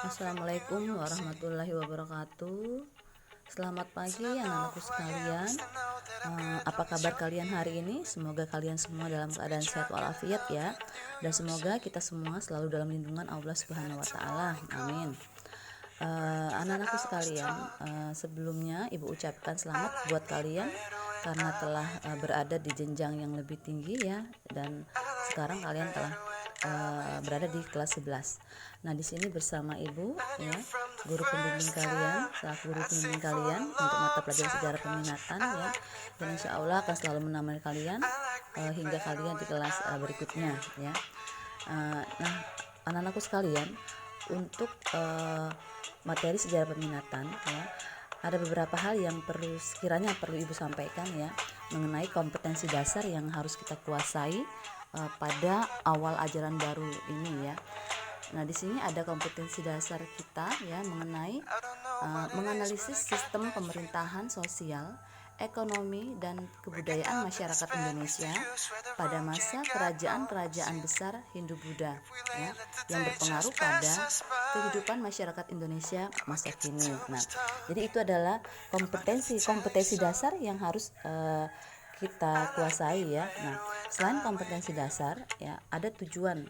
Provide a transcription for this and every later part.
Assalamualaikum warahmatullahi wabarakatuh. Selamat pagi anak-anakku sekalian. Apa kabar kalian hari ini? Semoga kalian semua dalam keadaan sehat walafiat ya. Dan semoga kita semua selalu dalam lindungan Allah Subhanahu wa taala. Amin. Anak-anakku sekalian, sebelumnya Ibu ucapkan selamat buat kalian karena telah berada di jenjang yang lebih tinggi ya, dan sekarang kalian telah berada di kelas 11. Nah, di sini bersama Ibu ya, guru pembimbing kalian, selaku guru pembimbing kalian untuk mata pelajaran sejarah peminatan ya. Dan insya Allah akan selalu menemani kalian hingga kalian di kelas berikutnya ya. Nah, anak-anakku sekalian, untuk materi sejarah peminatan ya, ada beberapa hal yang sekiranya perlu Ibu sampaikan ya, mengenai kompetensi dasar yang harus kita kuasai pada awal ajaran baru ini ya. Nah, di sini ada kompetensi dasar kita ya, mengenai menganalisis sistem pemerintahan sosial, ekonomi, dan kebudayaan masyarakat Indonesia pada masa kerajaan-kerajaan besar Hindu-Buddha ya, yang berpengaruh pada kehidupan masyarakat Indonesia masa kini. Nah, jadi itu adalah kompetensi dasar yang harus kita kuasai ya. Nah, selain kompetensi dasar ya, ada tujuan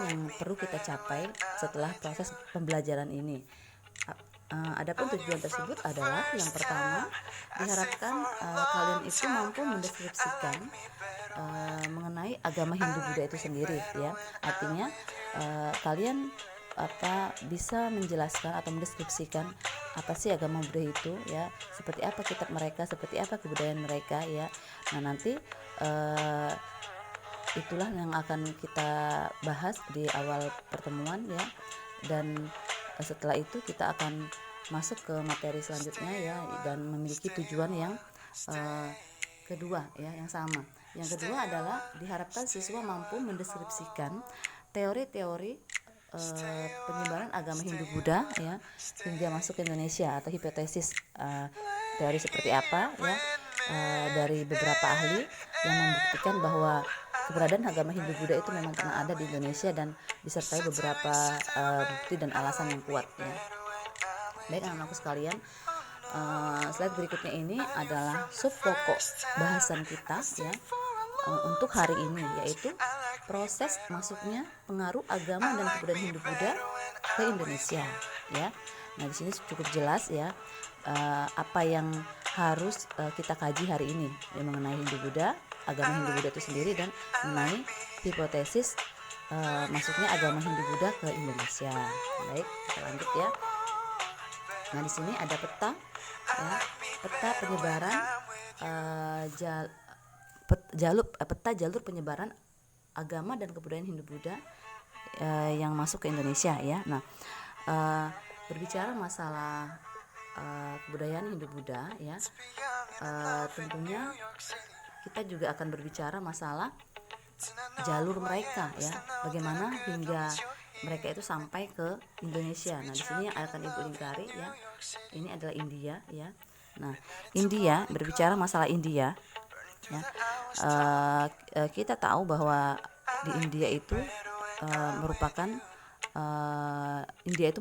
yang perlu kita capai setelah proses pembelajaran ini. Adapun tujuan tersebut adalah, yang pertama, diharapkan kalian itu mampu mendeskripsikan mengenai agama Hindu-Buddha itu sendiri ya. Artinya kalian bisa menjelaskan atau mendeskripsikan apa sih agama Buddha itu ya, seperti apa kitab mereka, seperti apa kebudayaan mereka ya. Nah, nanti itulah yang akan kita bahas di awal pertemuan ya, dan setelah itu kita akan masuk ke materi selanjutnya ya, dan memiliki tujuan yang kedua ya, yang sama. Yang kedua adalah diharapkan siswa mampu mendeskripsikan teori-teori penyebaran agama Hindu-Buddha ya hingga masuk ke Indonesia, atau hipotesis teori seperti apa ya, dari beberapa ahli yang membuktikan bahwa keberadaan agama Hindu-Buddha itu memang pernah ada di Indonesia dan disertai beberapa bukti dan alasan yang kuat ya. Baik anak-anakku sekalian, slide berikutnya ini adalah sub pokok bahasan kita ya untuk hari ini, yaitu proses masuknya pengaruh agama dan kebudayaan Hindu-Buddha ke Indonesia ya. Nah, di sini cukup jelas ya apa yang harus kita kaji hari ini ya, mengenai Hindu-Buddha, agama Hindu-Buddha itu sendiri, dan mengenai hipotesis masuknya agama Hindu-Buddha ke Indonesia. Baik, kita lanjut ya. Nah, di sini ada peta ya, peta penyebaran peta jalur penyebaran agama dan kebudayaan Hindu-Buddha yang masuk ke Indonesia ya. Nah, berbicara masalah kebudayaan Hindu-Buddha ya, tentunya kita juga akan berbicara masalah jalur mereka ya, bagaimana hingga mereka itu sampai ke Indonesia. Nah, di sini akan Ibu lingkari ya. Ini adalah India ya. Nah, India, berbicara masalah India ya, kita tahu bahwa di India itu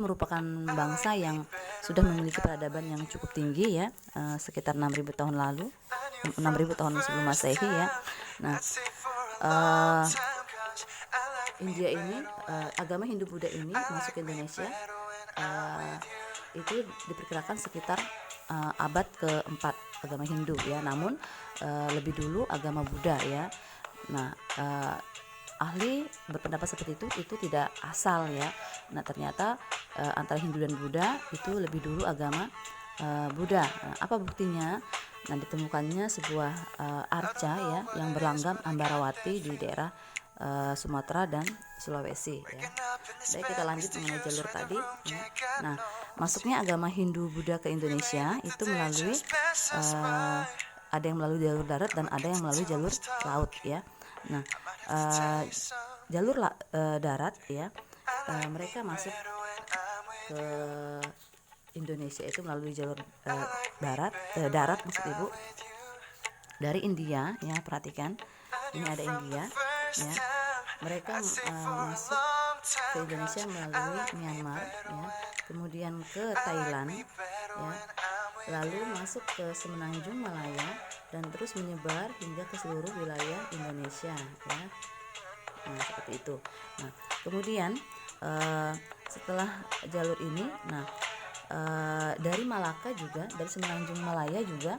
merupakan bangsa yang sudah memiliki peradaban yang cukup tinggi ya, sekitar 6.000 tahun lalu, 6.000 tahun sebelum Masehi ya. Nah, India ini, agama Hindu-Buddha ini masuk ke Indonesia itu diperkirakan sekitar abad keempat, agama Hindu ya. Namun lebih dulu agama Buddha ya. Nah, ahli berpendapat seperti itu tidak asal ya. Nah, ternyata antara Hindu dan Buddha itu lebih dulu agama Buddha. Nah, apa buktinya? Nah, ditemukannya sebuah arca ya yang berlanggam Ambarawati di daerah Sumatera dan Sulawesi ya. Baik, kita lanjut mengenai jalur tadi ya. Nah, masuknya agama Hindu-Buddha ke Indonesia itu melalui ada yang melalui jalur darat dan ada yang melalui jalur laut ya. Nah, jalur darat ya, mereka masuk ke Indonesia itu melalui jalur darat maksud Ibu, dari India ya. Perhatikan, ini ada India ya, mereka masuk ke Indonesia melalui Myanmar ya, kemudian ke Thailand ya, lalu masuk ke Semenanjung Malaya dan terus menyebar hingga ke seluruh wilayah Indonesia ya. Nah, seperti itu. Nah, kemudian setelah jalur ini, dari Malaka juga, dari Semenanjung Malaya juga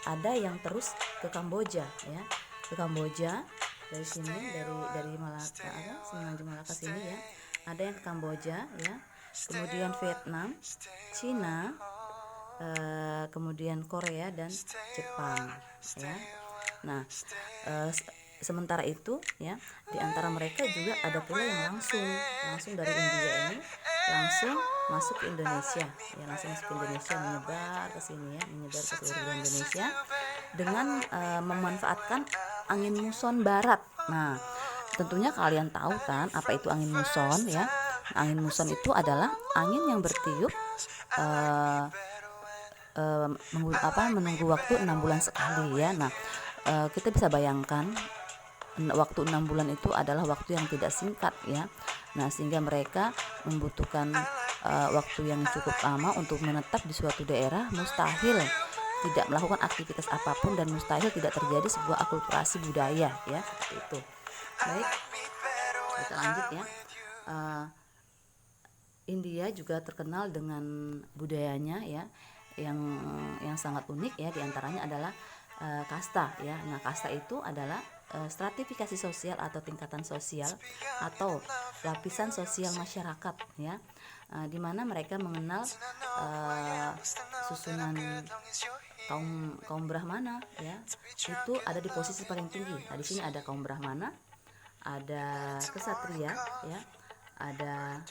ada yang terus ke Kamboja ya, ke Kamboja dari sini, dari Malaka, Semenanjung Malaka sini ya, ada yang ke Kamboja ya, kemudian Vietnam, Cina, kemudian Korea dan Jepang ya. Nah, sementara itu ya, di antara mereka juga ada pula yang langsung dari India ini langsung masuk ke Indonesia ya, langsung masuk ke Indonesia, menyebar ke sini ya, menyebar ke seluruh Indonesia dengan memanfaatkan angin muson barat. Nah, tentunya kalian tahu kan apa itu angin muson ya. Angin muson itu adalah angin yang bertiup menunggu waktu 6 bulan sekali ya. Nah, kita bisa bayangkan waktu 6 bulan itu adalah waktu yang tidak singkat ya. Nah, sehingga mereka membutuhkan waktu yang cukup lama untuk menetap di suatu daerah. Mustahil tidak melakukan aktivitas apapun dan mustahil tidak terjadi sebuah akulturasi budaya ya, seperti itu. Baik, kita lanjut ya. India juga terkenal dengan budayanya ya, yang sangat unik ya. Diantaranya adalah kasta ya. Nah, kasta itu adalah stratifikasi sosial atau tingkatan sosial atau lapisan sosial masyarakat ya, di mana mereka mengenal susunan kaum Brahmana ya, itu ada di posisi paling tinggi. Nah, di sini ada kaum Brahmana, ada kesatria ya, ada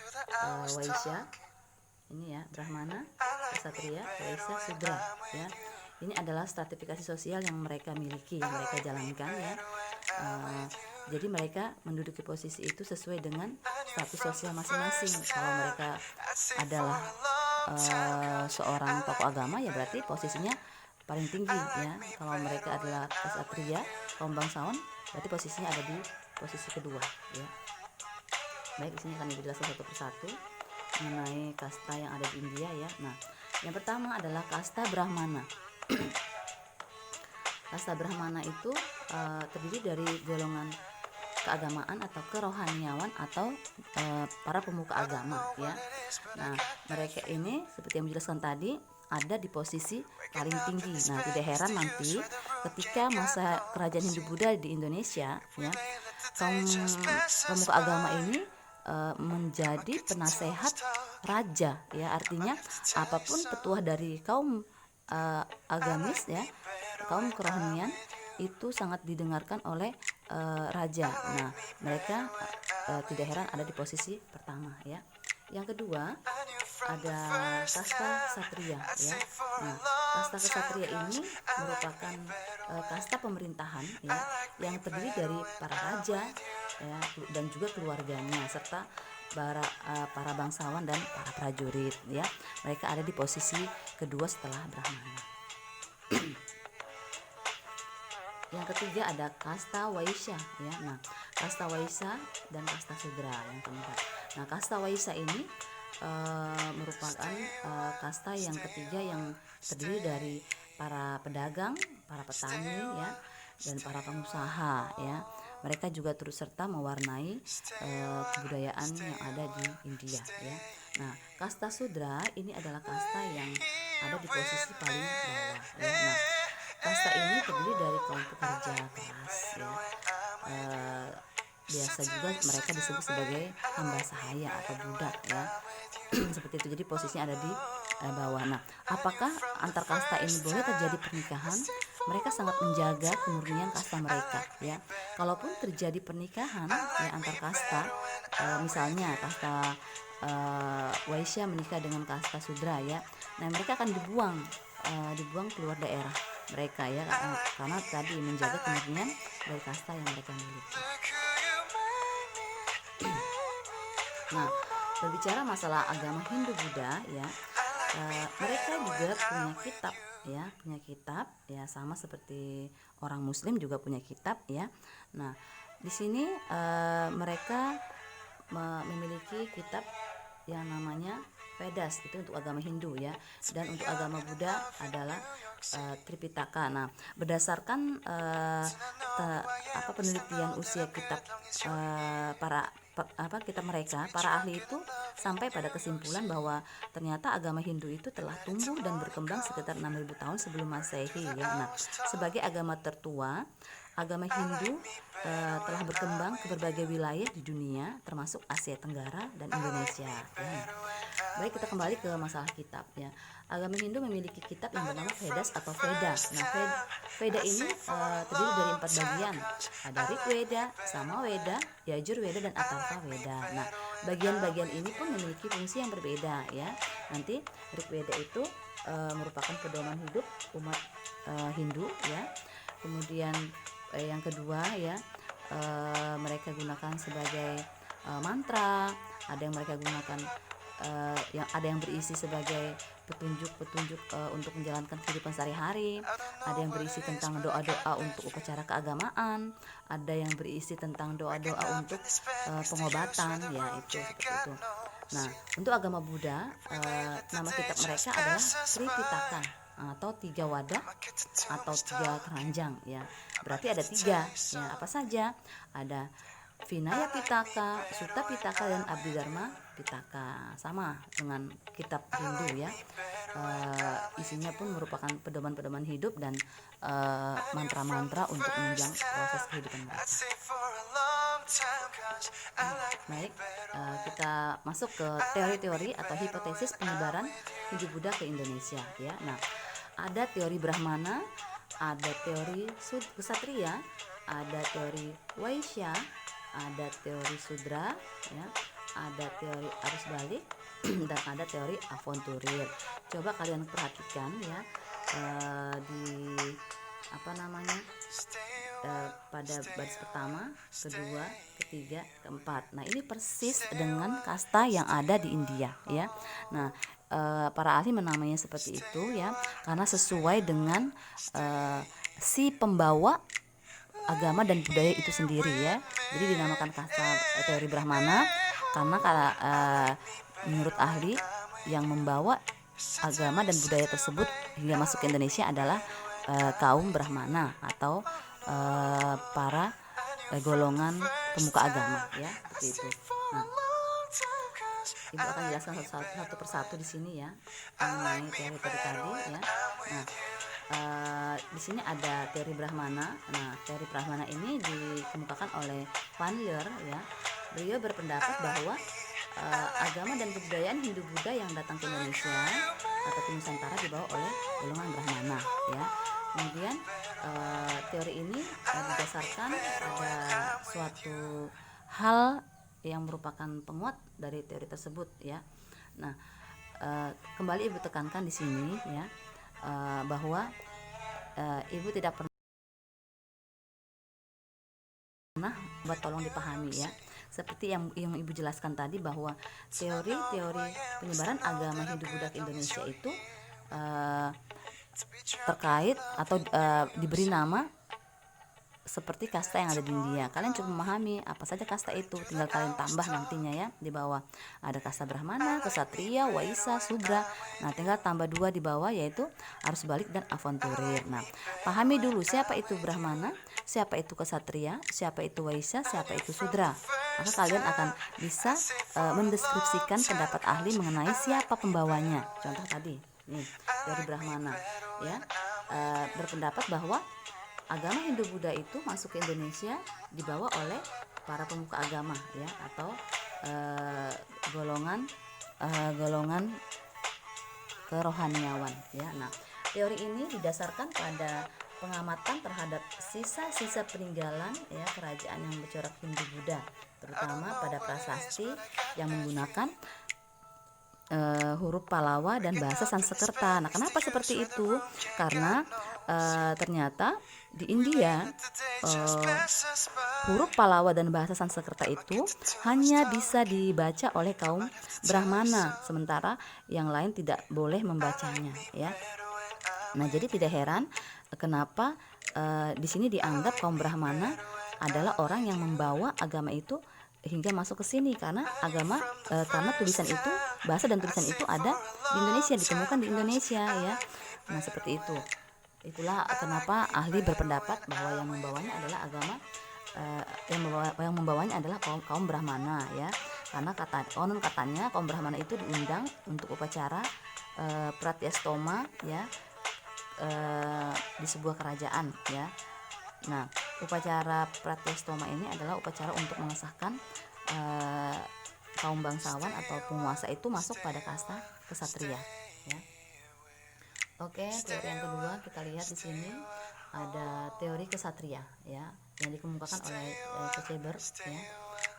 Waisya, ini ya, Brahmana, Ksatria, Waisya, Sudra ya. Ini adalah stratifikasi sosial yang mereka miliki, yang mereka jalankan ya. Jadi mereka menduduki posisi itu sesuai dengan status sosial masing-masing. Kalau mereka adalah seorang tokoh agama ya berarti posisinya paling tinggi ya. Kalau mereka adalah ksatria, kaum bangsawan, berarti posisinya ada di posisi kedua ya. Baik, di sini akan dijelaskan satu persatu mengenai kasta yang ada di India ya. Nah, yang pertama adalah kasta Brahmana. Kasta Brahmana itu terdiri dari golongan keagamaan atau kerohaniawan atau para pemuka agama ya. Nah, mereka ini seperti yang dijelaskan tadi ada di posisi paling tinggi. Nah, tidak heran nanti ketika masa kerajaan Hindu-Buddha di Indonesia ya, kaum pemuka agama ini menjadi penasehat raja ya. Artinya apapun petuah dari kaum agamis ya, kaum kerohanian itu sangat didengarkan oleh raja. Nah, mereka tidak heran ada di posisi pertama ya. Yang kedua ada kasta ksatria ya. Nah, kasta ksatria ini merupakan kasta pemerintahan ya, yang terdiri dari para raja ya, dan juga keluarganya serta para bangsawan dan para prajurit ya. Mereka ada di posisi kedua setelah Brahmana. Yang ketiga ada kasta Waisya ya. Nah, kasta Waisya dan kasta Sudra yang keempat. Nah, kasta Waisya ini merupakan kasta yang ketiga yang terdiri dari para pedagang, para petani ya, dan para pengusaha ya. Mereka juga turut serta mewarnai kebudayaan yang ada di India ya. Nah, kasta Sudra ini adalah kasta yang ada di posisi paling bawah ya. Nah, kasta ini terdiri dari kaum pekerja keras ya. Biasa juga mereka disebut sebagai hamba sahaya atau budak ya. Seperti itu. Jadi posisinya ada di bawah. Nah, apakah antar kasta ini boleh terjadi pernikahan? Mereka sangat menjaga kemurnian kasta mereka ya. Kalaupun terjadi pernikahan ya antar kasta, misalnya kasta Waisya menikah dengan kasta Sudra ya. Nah, mereka akan dibuang keluar daerah mereka ya, karena tadi menjaga kemurnian dari kasta yang mereka miliki. Nah, berbicara masalah agama Hindu-Buddha ya, mereka juga punya kitab ya, sama seperti orang Muslim juga punya kitab ya. Nah, di sini mereka memiliki kitab yang namanya Vedas, itu untuk agama Hindu ya, dan untuk agama Buddha adalah Tripitaka. Nah, berdasarkan penelitian usia kitab kitab mereka, para ahli itu sampai pada kesimpulan bahwa ternyata agama Hindu itu telah tumbuh dan berkembang sekitar 6.000 tahun sebelum Masehi ya. Nah, sebagai agama tertua, agama Hindu telah berkembang ke berbagai wilayah di dunia, termasuk Asia Tenggara dan Indonesia. Ya. Baik, kita kembali ke masalah kitab ya. Agama Hindu memiliki kitab yang bernama Vedas atau Veda. Nah, Veda ini terdiri dari 4 bagian. Ada Rig Veda, Samaveda, Yajur Veda, dan Atharva Veda. Nah, bagian-bagian ini pun memiliki fungsi yang berbeda ya. Nanti Rig Veda itu merupakan pedoman hidup umat Hindu ya. Kemudian yang kedua ya, mereka gunakan sebagai mantra, ada yang mereka gunakan ada yang berisi sebagai petunjuk-petunjuk untuk menjalankan kehidupan sehari-hari, ada yang berisi tentang doa-doa untuk upacara keagamaan, ada yang berisi tentang doa-doa untuk pengobatan ya, itu seperti itu. Nah, untuk agama Buddha, nama kitab mereka adalah Tripitaka atau 3 wadah atau 3 keranjang ya. Berarti ada 3 ya, apa saja? Ada Vinaya Pitaka, Sutta Pitaka, dan Abhidharma Pitaka. Sama dengan kitab Hindu ya. Isinya pun merupakan pedoman-pedoman hidup dan mantra-mantra untuk menunjang proses kehidupan mereka. Baik, kita masuk ke teori-teori atau hipotesis penyebaran Hindu Buddha ke Indonesia ya. Nah, ada teori Brahmana, ada teori Ksatria, ada teori Waisya, ada teori Sudra ya, ada teori arus balik dan ada teori avanturir. Coba kalian perhatikan ya, di pada baris pertama, kedua, ketiga, keempat. Nah, ini persis dengan kasta yang ada di India ya. Nah, para ahli menamainya seperti itu ya, karena sesuai dengan si pembawa agama dan budaya itu sendiri ya. Jadi dinamakan kasta teori Brahmana karena menurut ahli yang membawa agama dan budaya tersebut hingga masuk ke Indonesia adalah kaum Brahmana atau para golongan pemuka agama ya, seperti itu. Nah, Ibu akan jelaskan satu persatu di sini ya mengenai teori-teori tadi ya. Nah, di sini ada teori Brahmana. Nah, teori Brahmana ini dikemukakan oleh Van Leer ya. Beliau berpendapat bahwa agama dan kebudayaan Hindu Buddha yang datang ke Indonesia atau ke Nusantara dibawa oleh golongan Brahmana ya. Kemudian teori ini didasarkan pada suatu hal yang merupakan penguat dari teori tersebut ya. Nah, kembali Ibu tekankan di sini ya, bahwa Ibu tidak pernah buat tolong dipahami ya. Seperti yang Ibu jelaskan tadi bahwa teori-teori penyebaran agama Hindu Buddha ke Indonesia itu terkait atau diberi nama seperti kasta yang ada di India. Kalian cukup memahami apa saja kasta itu, tinggal kalian tambah nantinya ya. Di bawah ada kasta Brahmana, Ksatria, Waisya, Sudra. Nah, tinggal tambah 2 di bawah, yaitu arus balik dan avanturir. Nah, pahami dulu siapa itu Brahmana, siapa itu Ksatria, siapa itu Waisya, siapa itu Sudra. Maka kalian akan bisa mendeskripsikan pendapat ahli mengenai siapa pembawanya. Contoh tadi nih, dari Brahmana ya, berpendapat bahwa agama Hindu Buddha itu masuk ke Indonesia dibawa oleh para pemuka agama ya, atau golongan kerohaniawan ya. Nah, teori ini didasarkan pada pengamatan terhadap sisa-sisa peninggalan ya kerajaan yang bercorak Hindu Buddha, terutama pada prasasti yang menggunakan huruf Pallava dan bahasa Sanskerta. Nah, kenapa seperti itu? Karena ternyata di India huruf Pallava dan bahasa Sanskerta itu hanya bisa dibaca oleh kaum Brahmana, sementara yang lain tidak boleh membacanya ya. Nah, jadi tidak heran kenapa di sini dianggap kaum Brahmana adalah orang yang membawa agama itu hingga masuk ke sini karena karena tulisan itu, bahasa dan tulisan itu ada di Indonesia, ditemukan di Indonesia ya. Nah, seperti itu. Itulah kenapa ahli berpendapat bahwa yang membawanya adalah agama yang membawanya adalah kaum Brahmana ya. Karena konon katanya kaum Brahmana itu diundang untuk upacara pratyastoma ya, di sebuah kerajaan ya. Nah, upacara pratyastoma ini adalah upacara untuk mengesahkan kaum bangsawan atau penguasa itu masuk pada kasta kesatria ya. Oke, teori yang kedua kita lihat di sini ada teori kesatria ya, yang dikemukakan oleh C.C. Berg ya.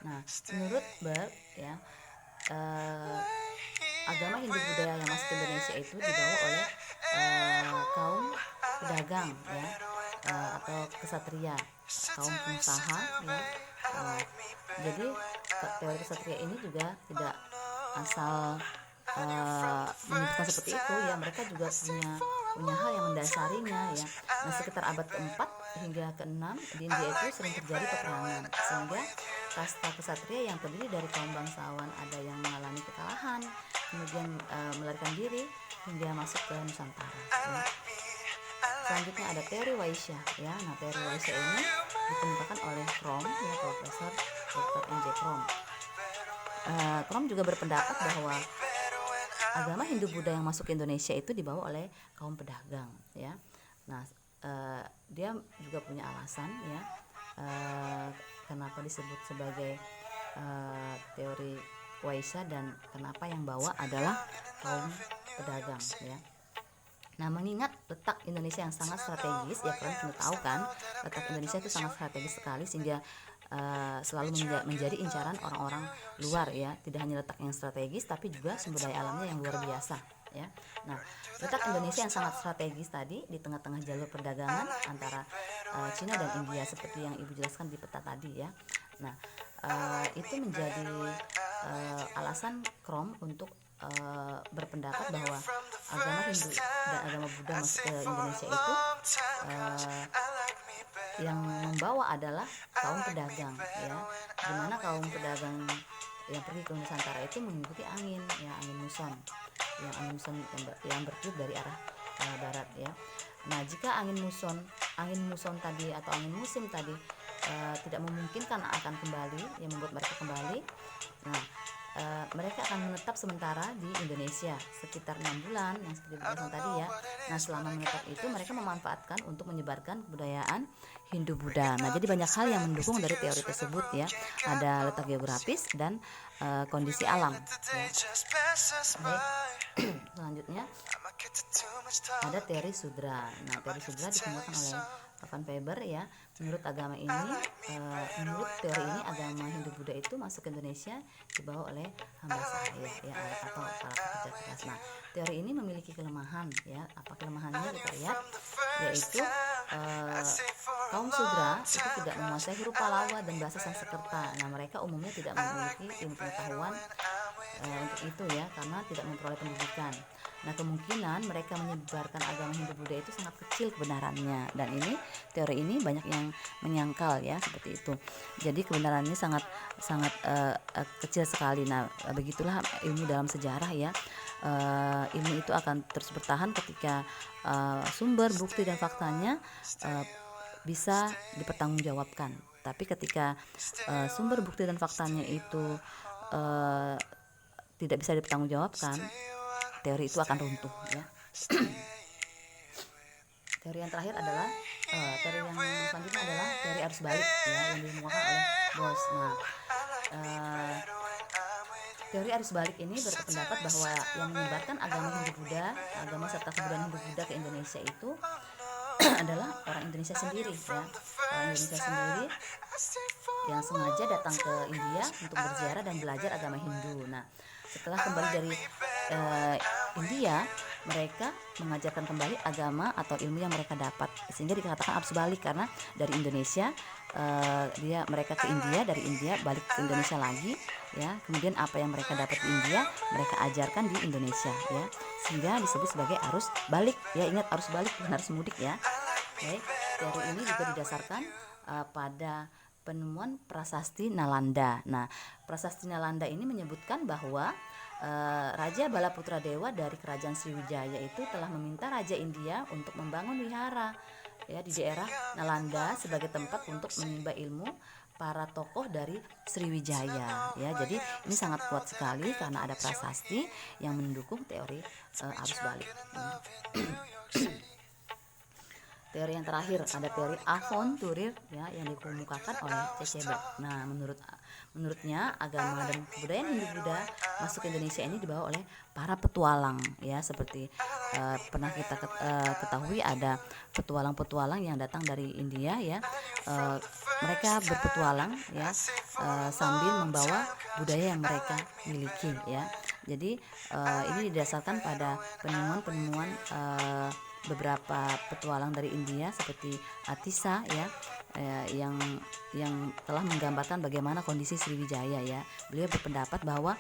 Nah, menurut Berg ya, agama Hindu Buddha yang masuk ke Indonesia itu dibawa oleh kaum pedagang ya, atau kesatria, kaum pengusaha ya. Jadi teori kesatria ini juga tidak asal menyebutkan seperti itu ya, mereka juga punya hal yang mendasarinya ya. Nah, sekitar abad ke-4 hingga ke-6 di India itu sering terjadi peperangan, sehingga kasta kesatria yang terdiri dari kaum bangsawan ada yang mengalami kekalahan, kemudian melarikan diri hingga masuk ke Nusantara ya. Selanjutnya ada teori Waisya ya. Nah, teori Waisya ini dikemukakan oleh Fromm ya, Profesor Dr. N.J. Fromm. Fromm juga berpendapat bahwa agama Hindu Buddha yang masuk ke Indonesia itu dibawa oleh kaum pedagang ya. Nah, dia juga punya alasan ya, kenapa disebut sebagai teori Waisya dan kenapa yang bawa adalah kaum pedagang ya. Nah, mengingat letak Indonesia yang sangat strategis ya, kalian perlu tahu kan, letak Indonesia itu sangat strategis sekali sehingga selalu menjadi incaran orang-orang luar ya. Tidak hanya letak yang strategis tapi juga sumber daya alamnya yang luar biasa ya. Nah, letak Indonesia yang sangat strategis tadi di tengah-tengah jalur perdagangan antara Cina dan India seperti yang Ibu jelaskan di peta tadi ya. Nah, itu menjadi alasan Fromm untuk berpendapat bahwa agama Hindu dan agama Buddha masuk ke Indonesia itu yang membawa adalah kaum pedagang ya, dimana kaum pedagang yang pergi ke Nusantara itu mengikuti angin ya, angin muson yang bertiup dari arah barat ya. Nah, jika angin muson tadi atau angin musim tadi tidak memungkinkan akan kembali, yang membuat mereka kembali, nah mereka akan menetap sementara di Indonesia sekitar 6 bulan yang seperti dijelaskan tadi ya. Nah, selama menetap itu mereka memanfaatkan untuk menyebarkan kebudayaan Hindu Buddha. Nah, jadi banyak hal yang mendukung dari teori tersebut ya. Ada letak geografis dan kondisi alam ya. Baik. Selanjutnya ada teori Sudra. Nah, teori Sudra dikemukakan oleh Van Weber ya. Menurut teori ini agama Hindu Buddha itu masuk ke Indonesia dibawa oleh hamba sahaya ya, atau para pekerja keras. Nah, teori ini memiliki kelemahan ya. Apa kelemahannya kita lihat, yaitu kaum Sudra itu tidak menguasai huruf Palawa dan bahasa Sanskerta. Nah, mereka umumnya tidak memiliki ilmu pengetahuan untuk itu ya, karena tidak memperoleh pendidikan. Nah, kemungkinan mereka menyebarkan agama Hindu Buddha itu sangat kecil kebenarannya, dan teori ini banyak yang menyangkal ya seperti itu. Jadi kebenarannya sangat kecil sekali. Nah, begitulah ilmu dalam sejarah ya. Ilmu itu akan terus bertahan ketika sumber, bukti dan faktanya bisa dipertanggungjawabkan. Tapi ketika sumber, bukti dan faktanya itu tidak bisa dipertanggungjawabkan, teori itu akan runtuh ya. Teori yang terakhir adalah teori yang selanjutnya adalah teori arus balik ya, yang dikemukakan oleh Bos. Nah, teori arus balik ini berpendapat bahwa yang menyebarkan agama Hindu Buddha, agama serta kebudayaan Hindu Buddha ke Indonesia itu adalah orang Indonesia sendiri ya. Orang Indonesia sendiri yang sengaja datang ke India untuk berziarah dan belajar agama Hindu. Nah, setelah kembali dari India, mereka mengajarkan kembali agama atau ilmu yang mereka dapat, sehingga dikatakan arus balik karena dari Indonesia mereka ke India, dari India balik ke Indonesia lagi ya. Kemudian apa yang mereka dapat di India mereka ajarkan di Indonesia ya, sehingga disebut sebagai arus balik ya. Ingat, arus balik bukan arus mudik ya. Baik, teori ini juga didasarkan pada penemuan prasasti Nalanda. Nah, prasasti Nalanda ini menyebutkan bahwa Raja Balaputra Dewa dari Kerajaan Sriwijaya itu telah meminta Raja India untuk membangun wihara ya di daerah Nalanda sebagai tempat untuk menimba ilmu para tokoh dari Sriwijaya ya. Jadi ini sangat kuat sekali karena ada prasasti yang mendukung teori arus balik. Teori yang terakhir ada teori Avonturir ya yang dikemukakan oleh C.C. Beck. Nah, menurutnya agama dan kebudayaan Hindu-Buddha masuk ke Indonesia ini dibawa oleh para petualang ya, seperti pernah kita ketahui ada petualang-petualang yang datang dari India ya. Mereka berpetualang ya sambil membawa budaya yang mereka miliki ya. Jadi ini didasarkan pada penemuan-penemuan beberapa petualang dari India seperti Atisa ya, yang telah menggambarkan bagaimana kondisi Sriwijaya ya. Beliau berpendapat bahwa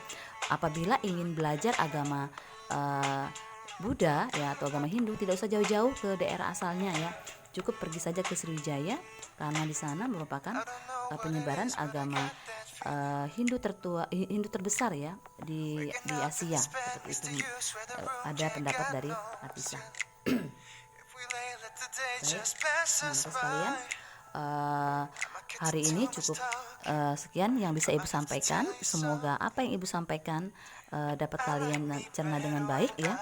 apabila ingin belajar agama Buddha ya atau agama Hindu, tidak usah jauh-jauh ke daerah asalnya ya, cukup pergi saja ke Sriwijaya karena di sana merupakan penyebaran agama Hindu terbesar ya di Asia seperti itu. Ada pendapat dari Atisa. Baik, nah sekalian, hari ini cukup sekian yang bisa Ibu sampaikan. Semoga apa yang Ibu sampaikan dapat kalian cerna dengan baik ya.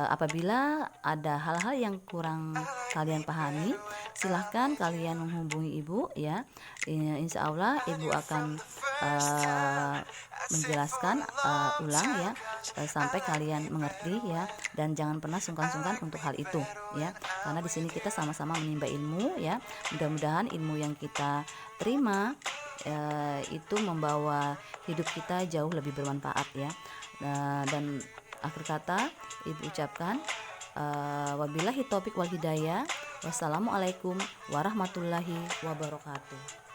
Apabila ada hal-hal yang kurang kalian pahami, silahkan kalian menghubungi Ibu ya. Insya Allah Ibu akan menjelaskan ulang ya sampai kalian mengerti ya, dan jangan pernah sungkan-sungkan untuk hal itu ya, karena di sini kita sama-sama menimba ilmu ya. Mudah-mudahan ilmu yang kita terima itu membawa hidup kita jauh lebih bermanfaat ya. Dan akhir kata Ibu ucapkan wabillahi taufik wal hidayah. Wassalamualaikum warahmatullahi wabarakatuh.